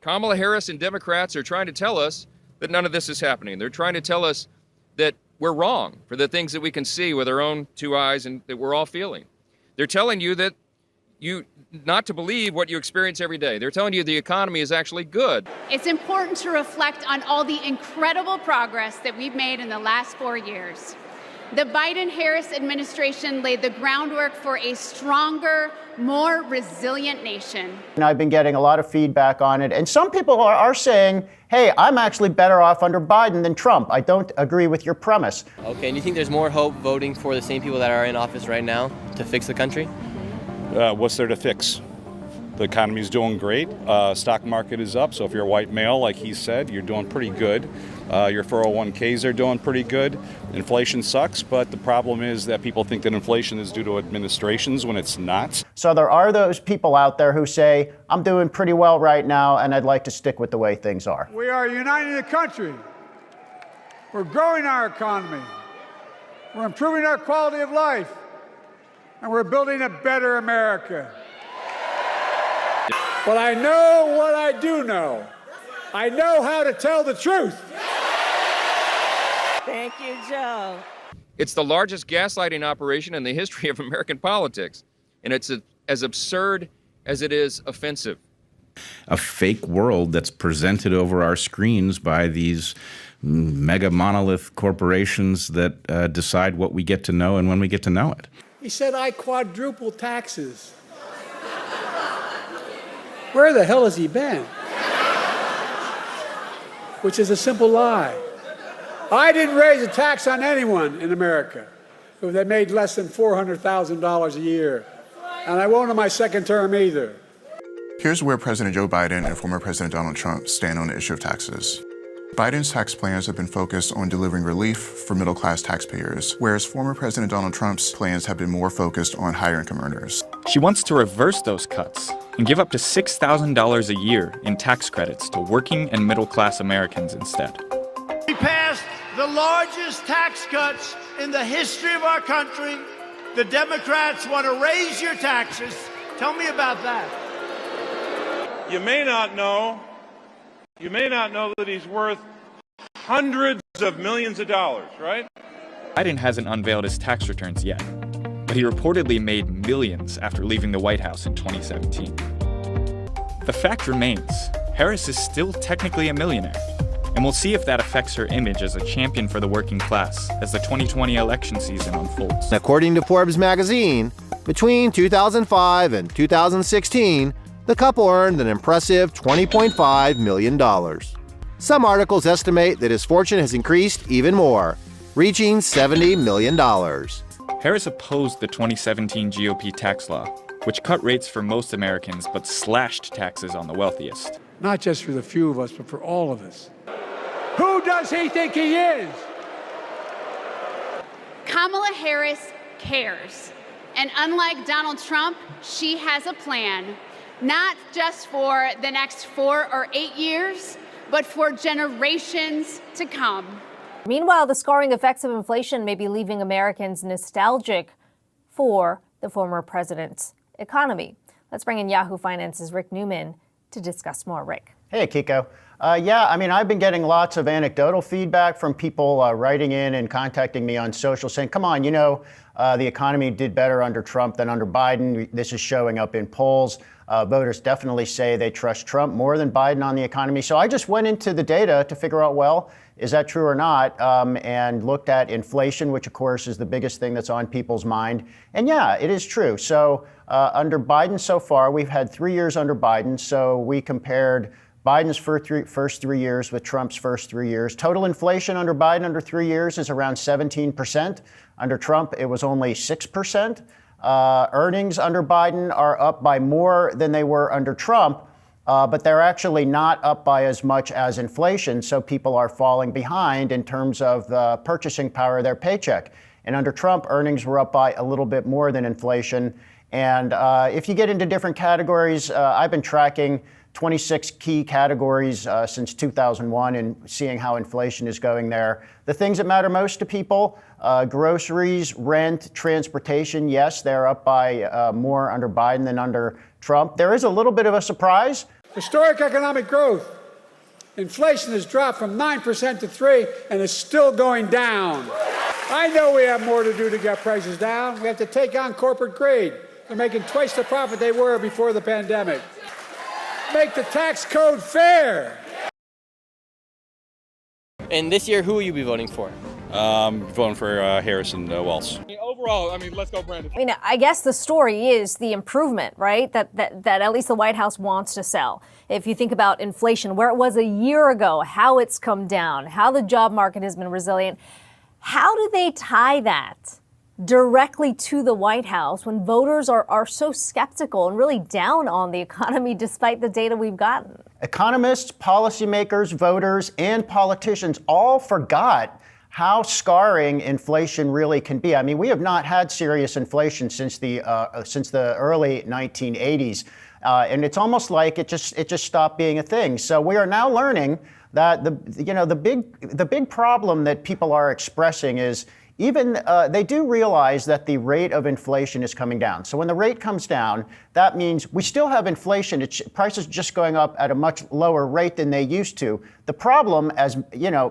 Kamala Harris and Democrats are trying to tell us that none of this is happening. They're trying to tell us that we're wrong for the things that we can see with our own two eyes and that we're all feeling. They're telling you that you not to believe what you experience every day. They're telling you the economy is actually good. It's important to reflect on all the incredible progress that we've made in the last 4 years. The Biden-Harris administration laid the groundwork for a stronger, more resilient nation. And I've been getting a lot of feedback on it. And some people are saying, hey, I'm actually better off under Biden than Trump. I don't agree with your premise. Okay, and you think there's more hope voting for the same people that are in office right now to fix the country? What's there to fix? The economy's doing great. Stock market is up. So if you're a white male, like he said, you're doing pretty good. Your 401ks are doing pretty good. Inflation sucks, but the problem is that people think that inflation is due to administrations when it's not. So there are those people out there who say, I'm doing pretty well right now, and I'd like to stick with the way things are. We are uniting the country. We're growing our economy. We're improving our quality of life. And we're building a better America. But I know what I do know. I know how to tell the truth. Thank you, Joe. It's the largest gaslighting operation in the history of American politics, and it's as absurd as it is offensive. A fake world that's presented over our screens by these mega monolith corporations that decide what we get to know and when we get to know it. He said, I quadruple taxes. Where the hell has he been? Which is a simple lie. I didn't raise a tax on anyone in America if they made less than $400,000 a year. And I won't in my second term either. Here's where President Joe Biden and former President Donald Trump stand on the issue of taxes. Biden's tax plans have been focused on delivering relief for middle-class taxpayers, whereas former President Donald Trump's plans have been more focused on higher-income earners. She wants to reverse those cuts and give up to $6,000 a year in tax credits to working and middle-class Americans instead. We passed the largest tax cuts in the history of our country. The Democrats want to raise your taxes. Tell me about that. You may not know that he's worth hundreds of millions of dollars, right? Biden hasn't unveiled his tax returns yet, but he reportedly made millions after leaving the White House in 2017. The fact remains, Harris is still technically a millionaire, and we'll see if that affects her image as a champion for the working class as the 2020 election season unfolds. According to Forbes magazine, between 2005 and 2016, the couple earned an impressive $20.5 million. Some articles estimate that his fortune has increased even more, reaching $70 million. Harris opposed the 2017 GOP tax law, which cut rates for most Americans but slashed taxes on the wealthiest. Not just for the few of us, but for all of us. Who does he think he is? Kamala Harris cares. And unlike Donald Trump, she has a plan. Not just for the next 4 or 8 years, but for generations to come. Meanwhile, the scarring effects of inflation may be leaving Americans nostalgic for the former president's economy. Let's bring in Yahoo Finance's Rick Newman to discuss more. Rick. Hey, Kiko. I've been getting lots of anecdotal feedback from people writing in and contacting me on social saying, come on, the economy did better under Trump than under Biden. This is showing up in polls. Voters definitely say they trust Trump more than Biden on the economy. So I just went into the data to figure out, well, is that true or not? And looked at inflation, which of course is the biggest thing that's on people's mind. And yeah, it is true. So under Biden so far, we've had 3 years under Biden. So we compared Biden's first 3 years with Trump's first 3 years. Total inflation under Biden under 3 years is around 17%. Under Trump, it was only 6%. Earnings under Biden are up by more than they were under Trump, but they're actually not up by as much as inflation. So people are falling behind in terms of the purchasing power of their paycheck. And under Trump, earnings were up by a little bit more than inflation. And if you get into different categories, I've been tracking 26 key categories since 2001 and seeing how inflation is going there. The things that matter most to people, groceries, rent, transportation, yes, they're up by more under Biden than under Trump. There is a little bit of a surprise. Historic economic growth. Inflation has dropped from 9% to 3% and is still going down. I know we have more to do to get prices down. We have to take on corporate greed. They're making twice the profit they were before the pandemic. Make the tax code fair. And this year, who will you be voting for? Voting for Harris and Wells. Overall, let's go, Brandon. I mean, I guess the story is the improvement, right? That at least the White House wants to sell. If you think about inflation, where it was a year ago, how it's come down, how the job market has been resilient, how do they tie that directly to the White House when voters are so skeptical and really down on the economy despite the data we've gotten? Economists, policymakers, voters, and politicians all forgot how scarring inflation really can be. I mean, we have not had serious inflation since the early 1980s, and it's almost like it just stopped being a thing. So we are now learning that the big problem that people are expressing is even they do realize that the rate of inflation is coming down. So when the rate comes down, that means we still have inflation. Prices just going up at a much lower rate than they used to. The problem, as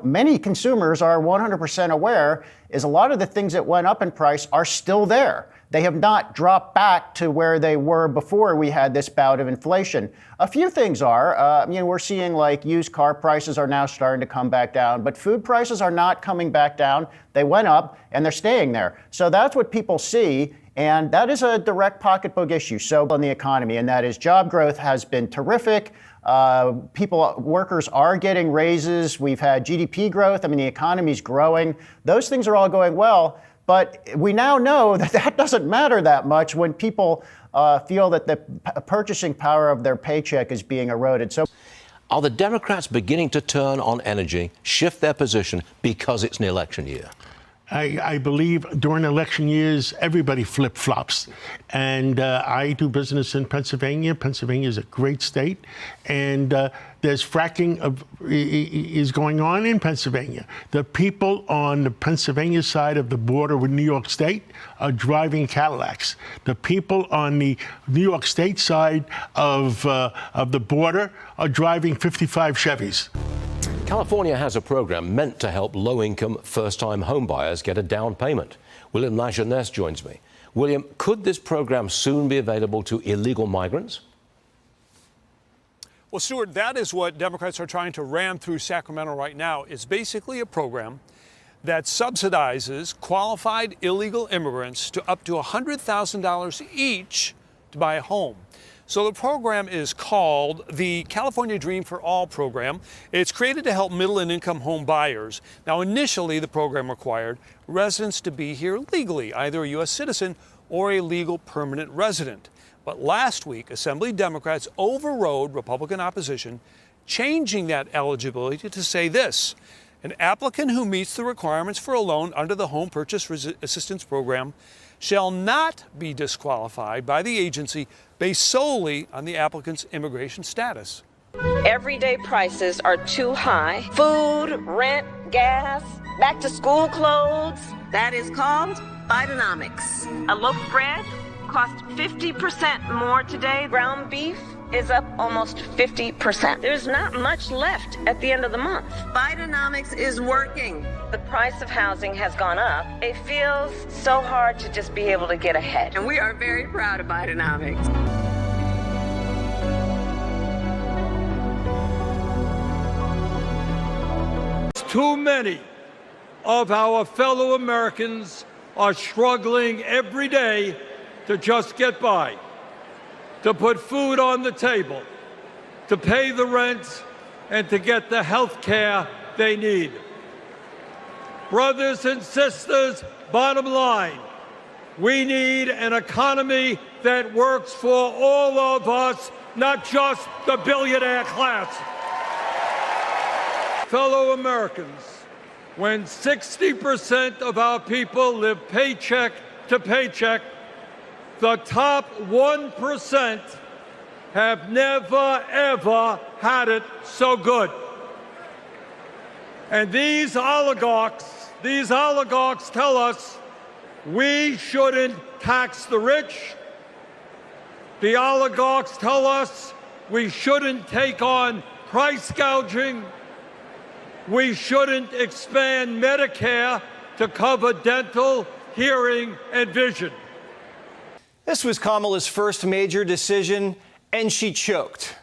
many consumers are 100% aware, is a lot of the things that went up in price are still there. They have not dropped back to where they were before we had this bout of inflation. A few things are, we're seeing like used car prices are now starting to come back down, but food prices are not coming back down. They went up and they're staying there. So that's what people see. And that is a direct pocketbook issue. So on the economy, and that is job growth has been terrific. Workers are getting raises. We've had GDP growth. I mean, the economy's growing. Those things are all going well. But we now know that doesn't matter that much when people feel that the purchasing power of their paycheck is being eroded. So, are the Democrats beginning to turn on energy, shift their position because it's an election year? I believe during election years, everybody flip-flops. And I do business in Pennsylvania. Pennsylvania is a great state. And there's fracking is going on in Pennsylvania. The people on the Pennsylvania side of the border with New York State are driving Cadillacs. The people on the New York State side of the border are driving 55 Chevys. California has a program meant to help low-income first-time homebuyers get a down payment. William Lajeunesse joins me. William, could this program soon be available to illegal migrants? Well, Stuart, that is what Democrats are trying to ram through Sacramento right now. It's basically a program that subsidizes qualified illegal immigrants to up to $100,000 each to buy a home. So the program is called the California Dream for All program. It's created to help middle and income home buyers. Now, initially, the program required residents to be here legally, either a U.S. citizen or a legal permanent resident. But last week, Assembly Democrats overrode Republican opposition, changing that eligibility to say this: an applicant who meets the requirements for a loan under the Home Purchase Assistance Program shall not be disqualified by the agency based solely on the applicant's immigration status. Everyday prices are too high. Food, rent, gas, back to school clothes. That is called Bidenomics. A loaf of bread costs 50% more today. Ground beef is up almost 50%. There's not much left at the end of the month. Bidenomics is working. The price of housing has gone up. It feels so hard to just be able to get ahead. And we are very proud of Bidenomics. Too many of our fellow Americans are struggling every day to just get by, to put food on the table, to pay the rent, and to get the health care they need. Brothers and sisters, bottom line, we need an economy that works for all of us, not just the billionaire class. Fellow Americans, when 60% of our people live paycheck to paycheck, the top 1% have never, ever had it so good. And these oligarchs tell us we shouldn't tax the rich. The oligarchs tell us We shouldn't take on price gouging. We shouldn't expand Medicare to cover dental, hearing, and vision. This was Kamala's first major decision, and she choked.